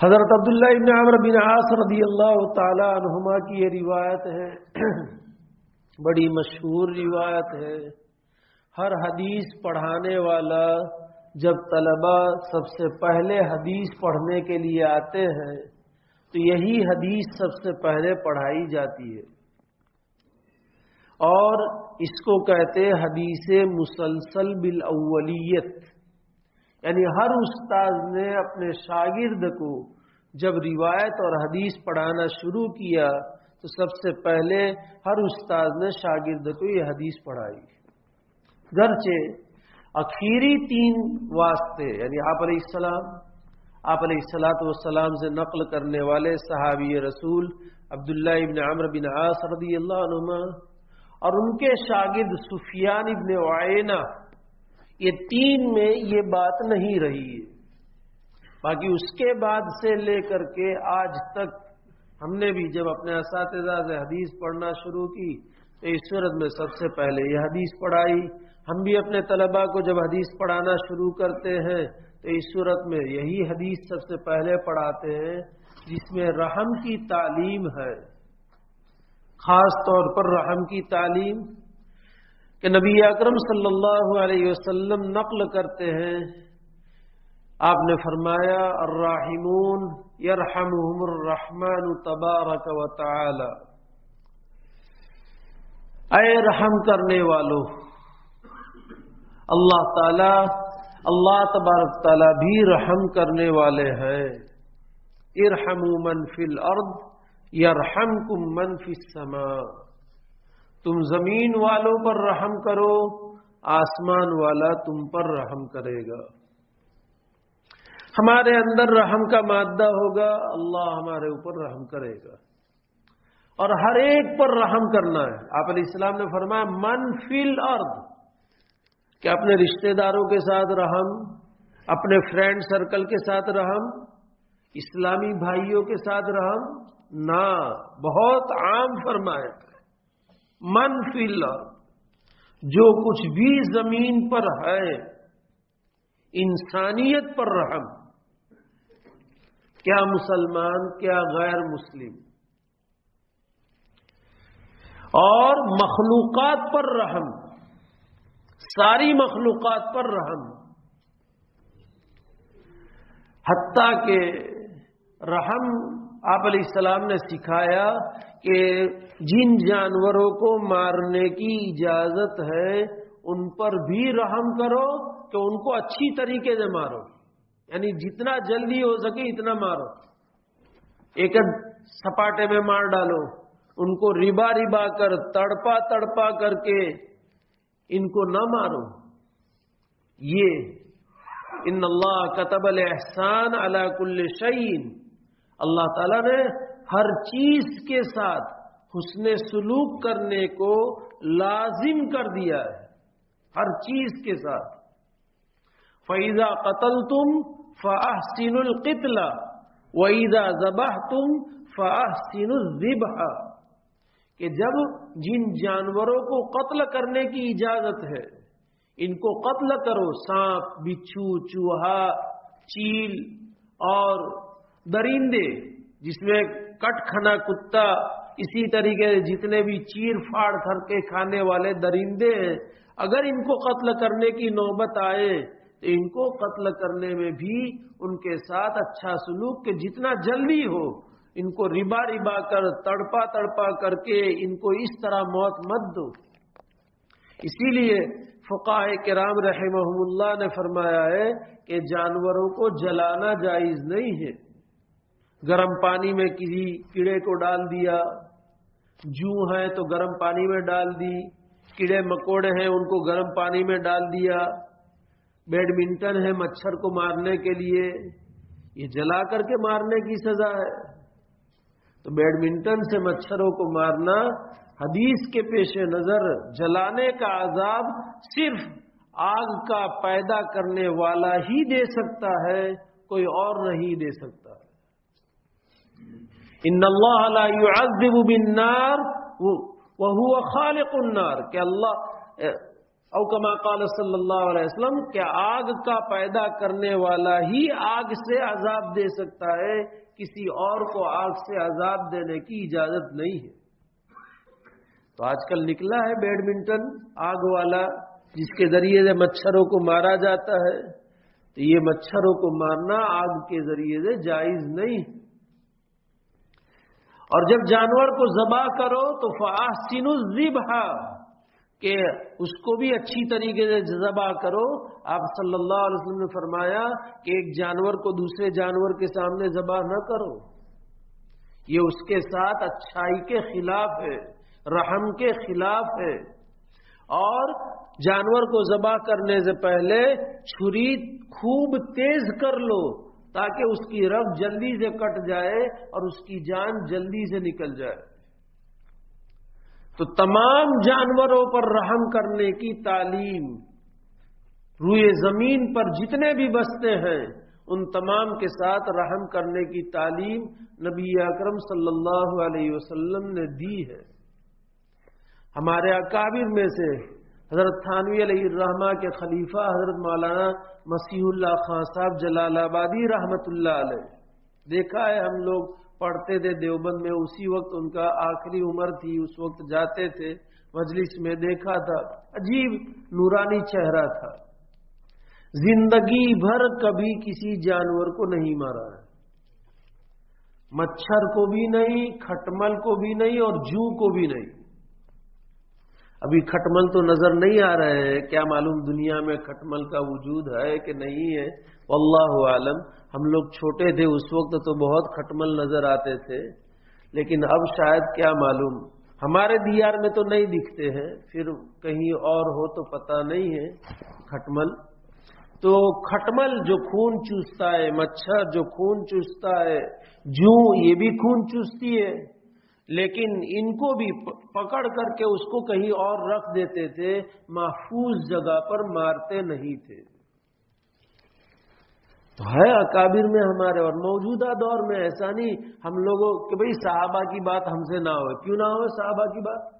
حضرت عبداللہ ابن عمرو بن عاص رضی اللہ تعالی عنہما کی یہ روایت ہے، بڑی مشہور روایت ہے۔ ہر حدیث پڑھانے والا جب طلبہ سب سے پہلے حدیث پڑھنے کے لیے آتے ہیں تو یہی حدیث سب سے پہلے پڑھائی جاتی ہے، اور اس کو کہتے حدیث مسلسل بالاولیت، یعنی ہر استاد نے اپنے شاگرد کو جب روایت اور حدیث پڑھانا شروع کیا تو سب سے پہلے ہر استاد نے شاگرد کو یہ حدیث پڑھائی، گرچہ اخیری 3 واسطے یعنی آپ علیہ السلام سے نقل کرنے والے صحابی رسول عبداللہ ابن عمرو بن عاص رضی اللہ عنہما اور ان کے شاگرد سفیان ابن عیینہ، یہ 3 میں یہ بات نہیں رہی ہے۔ باقی اس کے بعد سے لے کر کے آج تک ہم نے بھی جب اپنے اساتذہ سے حدیث پڑھنا شروع کی تو اس صورت میں سب سے پہلے یہ حدیث پڑھائی۔ ہم بھی اپنے طلباء کو جب حدیث پڑھانا شروع کرتے ہیں تو اس صورت میں یہی حدیث سب سے پہلے پڑھاتے ہیں جس میں رحم کی تعلیم ہے، خاص طور پر رحم کی تعلیم کہ نبی اکرم صلی اللہ علیہ وسلم نقل کرتے ہیں، آپ نے فرمایا الراحمون یرحمہم الرحمن تبارک و تعالی، اے رحم کرنے والو، اللہ تبارک تعالی بھی رحم کرنے والے ہیں۔ ارحموا من فی الارض یرحمکم من فی السماء، تم زمین والوں پر رحم کرو، آسمان والا تم پر رحم کرے گا۔ ہمارے اندر رحم کا مادہ ہوگا، اللہ ہمارے اوپر رحم کرے گا، اور ہر ایک پر رحم کرنا ہے۔ آپ علیہ السلام نے فرمایا من فی الارض، کہ اپنے رشتہ داروں کے ساتھ رحم، اپنے فرینڈ سرکل کے ساتھ رحم، اسلامی بھائیوں کے ساتھ رحم نہ، بہت عام فرمایا من فی الارض، جو کچھ بھی زمین پر ہے انسانیت پر رحم، کیا مسلمان کیا غیر مسلم، اور مخلوقات پر رحم، ساری مخلوقات پر رحم، حتیٰ کہ رحم آپ علیہ السلام نے سکھایا کہ جن جانوروں کو مارنے کی اجازت ہے ان پر بھی رحم کرو کہ ان کو اچھی طریقے سے مارو، یعنی جتنا جلدی ہو سکے اتنا مارو، ایک سپاٹے میں مار ڈالو، ان کو ربا ربا کر تڑپا کر کے ان کو نہ مارو۔ یہ ان اللہ کتب الاحسان علی کل شیء، اللہ تعالیٰ نے ہر چیز کے ساتھ حسن سلوک کرنے کو لازم کر دیا ہے، ہر چیز کے ساتھ۔ فَإِذَا قَتَلْتُمْ فَأَحْسِنُوا الْقِتْلَ وَإِذَا ذَبَحْتُمْ فَأَحْسِنُوا الذِّبْحَ، کہ جب جن جانوروں کو قتل کرنے کی اجازت ہے ان کو قتل کرو، سانپ، بچھو، چوہا، چیل اور درندے جس میں کٹ کھنا کتا، اسی طریقے سے جتنے بھی چیر پھاڑ کر کے کھانے والے درندے ہیں، اگر ان کو قتل کرنے کی نوبت آئے تو ان کو قتل کرنے میں بھی ان کے ساتھ اچھا سلوک، کہ جتنا جلدی ہو ان کو ربا کر تڑپا کر کے ان کو اس طرح موت مت دو۔ اسی لیے فقہاء کرام رحمہم اللہ نے فرمایا ہے کہ جانوروں کو جلانا جائز نہیں ہے۔ گرم پانی میں کسی کیڑے کو ڈال دیا، جو ہے تو گرم پانی میں ڈال دی، کیڑے مکوڑے ہیں ان کو گرم پانی میں ڈال دیا، بیڈمنٹن ہے مچھر کو مارنے کے لیے، یہ جلا کر کے مارنے کی سزا ہے۔ تو بیڈمنٹن سے مچھروں کو مارنا حدیث کے پیش نظر جلانے کا عذاب صرف آگ کا پیدا کرنے والا ہی دے سکتا ہے، کوئی اور نہیں دے سکتا۔ ان اللہ لا يعذب بالنار وهو خالق النار، کہ او کما قال صلی اللہ علیہ وسلم، کہ آگ کا پیدا کرنے والا ہی آگ سے عذاب دے سکتا ہے، کسی اور کو آگ سے عذاب دینے کی اجازت نہیں ہے۔ تو آج کل نکلا ہے بیڈمنٹن آگ والا، جس کے ذریعے سے مچھروں کو مارا جاتا ہے، تو یہ مچھروں کو مارنا آگ کے ذریعے سے جائز نہیں۔ اور جب جانور کو ذبح کرو تو فَأَحْسِنُوا الذِّبْحَ، کہ اس کو بھی اچھی طریقے سے ذبح کرو۔ آپ صلی اللہ علیہ وسلم نے فرمایا کہ ایک جانور کو دوسرے جانور کے سامنے ذبح نہ کرو، یہ اس کے ساتھ اچھائی کے خلاف ہے، رحم کے خلاف ہے۔ اور جانور کو ذبح کرنے سے پہلے چھری خوب تیز کر لو تاکہ اس کی رگ جلدی سے کٹ جائے اور اس کی جان جلدی سے نکل جائے۔ تو تمام جانوروں پر رحم کرنے کی تعلیم، روئے زمین پر جتنے بھی بستے ہیں ان تمام کے ساتھ رحم کرنے کی تعلیم نبی اکرم صلی اللہ علیہ وسلم نے دی ہے۔ ہمارے اکابر میں سے حضرت تھانوی علیہ الرحمہ کے خلیفہ حضرت مولانا مسیح اللہ خان صاحب جلال آبادی رحمت اللہ علیہ، دیکھا ہے ہم لوگ پڑھتے تھے دیوبند میں، اسی وقت ان کا آخری عمر تھی، اس وقت جاتے تھے مجلس میں، دیکھا تھا عجیب نورانی چہرہ تھا، زندگی بھر کبھی کسی جانور کو نہیں مارا ہے، مچھر کو بھی نہیں، کھٹمل کو بھی نہیں، اور جوں کو بھی نہیں۔ ابھی کھٹمل تو نظر نہیں آ رہے ہیں، کیا معلوم دنیا میں کھٹمل کا وجود ہے کہ نہیں ہے، واللہ عالم۔ ہم لوگ چھوٹے تھے اس وقت تو بہت کھٹمل نظر آتے تھے، لیکن اب شاید کیا معلوم، ہمارے دیار میں تو نہیں دکھتے ہیں، پھر کہیں اور ہو تو پتہ نہیں ہے کھٹمل۔ تو کھٹمل جو خون چوستا ہے، مچھر جو خون چوستا ہے، جوں یہ بھی خون چوستی ہے، لیکن ان کو بھی پکڑ کر کے اس کو کہیں اور رکھ دیتے تھے، محفوظ جگہ پر مارتے نہیں تھے۔ تو ہے اکابر میں ہمارے، اور موجودہ دور میں ایسا نہیں ہم لوگوں کہ بھئی صحابہ کی بات ہم سے نہ ہوئے، کیوں نہ ہوئے صحابہ کی بات؟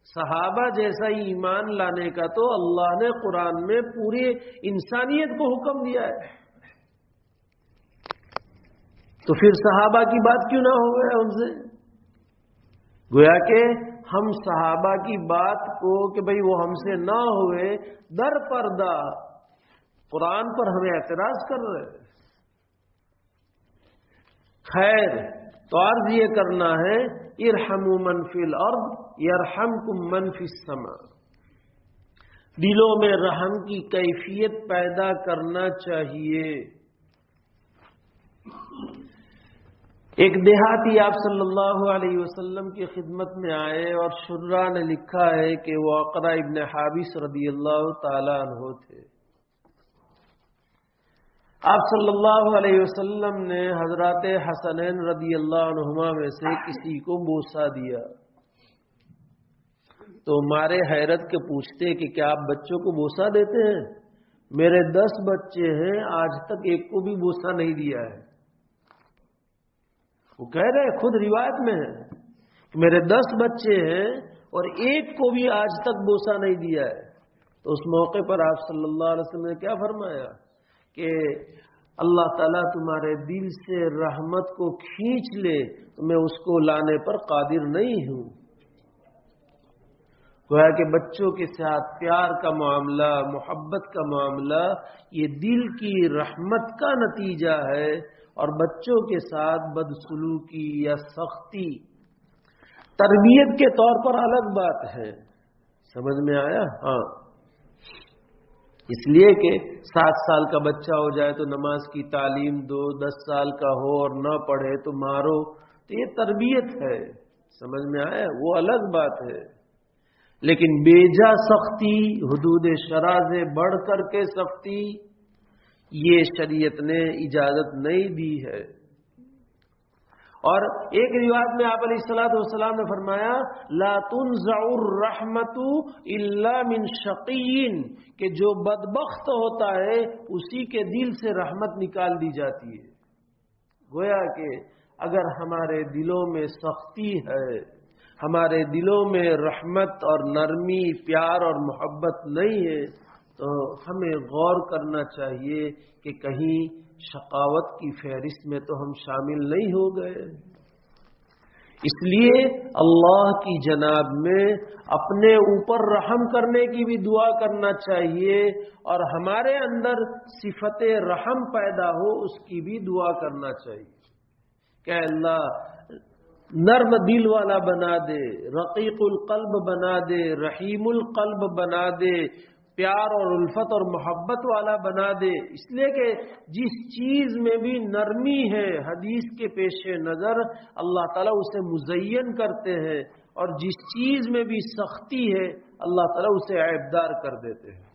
صحابہ جیسا ہی ایمان لانے کا تو اللہ نے قرآن میں پوری انسانیت کو حکم دیا ہے، تو پھر صحابہ کی بات کیوں نہ ہوئے ان سے؟ گویا کہ ہم صحابہ کی بات کو کہ بھئی وہ ہم سے نہ ہوئے، در پردہ قرآن پر ہمیں اعتراض کر رہے ہیں۔ خیر، تو عرض یہ کرنا ہے ارحموا من فی الارض یرحمکم من فی السماء، دلوں میں رحم کی کیفیت پیدا کرنا چاہیے۔ ایک دیہاتی آپ صلی اللہ علیہ وسلم کی خدمت میں آئے اور شرح نے لکھا ہے کہ وہ اقرع ابن حابس رضی اللہ تعالی عنہ تھے۔ آپ صلی اللہ علیہ وسلم نے حضرات حسنین رضی اللہ عنہما میں سے کسی کو بوسہ دیا، تو مارے حیرت کے پوچھتے کہ کیا آپ بچوں کو بوسہ دیتے ہیں؟ میرے 10 بچے ہیں، آج تک ایک کو بھی بوسہ نہیں دیا ہے۔ وہ کہہ رہے خود روایت میں ہے کہ میرے 10 بچے ہیں اور ایک کو بھی آج تک بوسہ نہیں دیا ہے۔ تو اس موقع پر آپ صلی اللہ علیہ وسلم نے کیا فرمایا کہ اللہ تعالیٰ تمہارے دل سے رحمت کو کھینچ لے تو میں اس کو لانے پر قادر نہیں ہوں۔ گویا کہ بچوں کے ساتھ پیار کا معاملہ، محبت کا معاملہ، یہ دل کی رحمت کا نتیجہ ہے، اور بچوں کے ساتھ بدسلوکی یا سختی تربیت کے طور پر الگ بات ہے۔ سمجھ میں آیا؟ ہاں، اس لیے کہ 7 سال کا بچہ ہو جائے تو نماز کی تعلیم دو، 10 سال کا ہو اور نہ پڑھے تو مارو، تو یہ تربیت ہے۔ سمجھ میں آیا؟ وہ الگ بات ہے، لیکن بیجا سختی، حدود شرع سے بڑھ کر کے سختی، یہ شریعت نے اجازت نہیں دی ہے۔ اور ایک روایت میں آپ علیہ الصلوۃ والسلام نے فرمایا لا تنزع الرحمت الا من شقی، کہ جو بدبخت ہوتا ہے اسی کے دل سے رحمت نکال دی جاتی ہے۔ گویا کہ اگر ہمارے دلوں میں سختی ہے، ہمارے دلوں میں رحمت اور نرمی، پیار اور محبت نہیں ہے تو ہمیں غور کرنا چاہیے کہ کہیں شقاوت کی فہرست میں تو ہم شامل نہیں ہو گئے۔ اس لیے اللہ کی جناب میں اپنے اوپر رحم کرنے کی بھی دعا کرنا چاہیے، اور ہمارے اندر صفت رحم پیدا ہو اس کی بھی دعا کرنا چاہیے کہ اللہ نرم دل والا بنا دے، رقیق القلب بنا دے، رحیم القلب بنا دے، پیار اور الفت اور محبت والا بنا دے۔ اس لیے کہ جس چیز میں بھی نرمی ہے حدیث کے پیش نظر اللہ تعالیٰ اسے مزین کرتے ہیں، اور جس چیز میں بھی سختی ہے اللہ تعالیٰ اسے عیبدار کر دیتے ہیں۔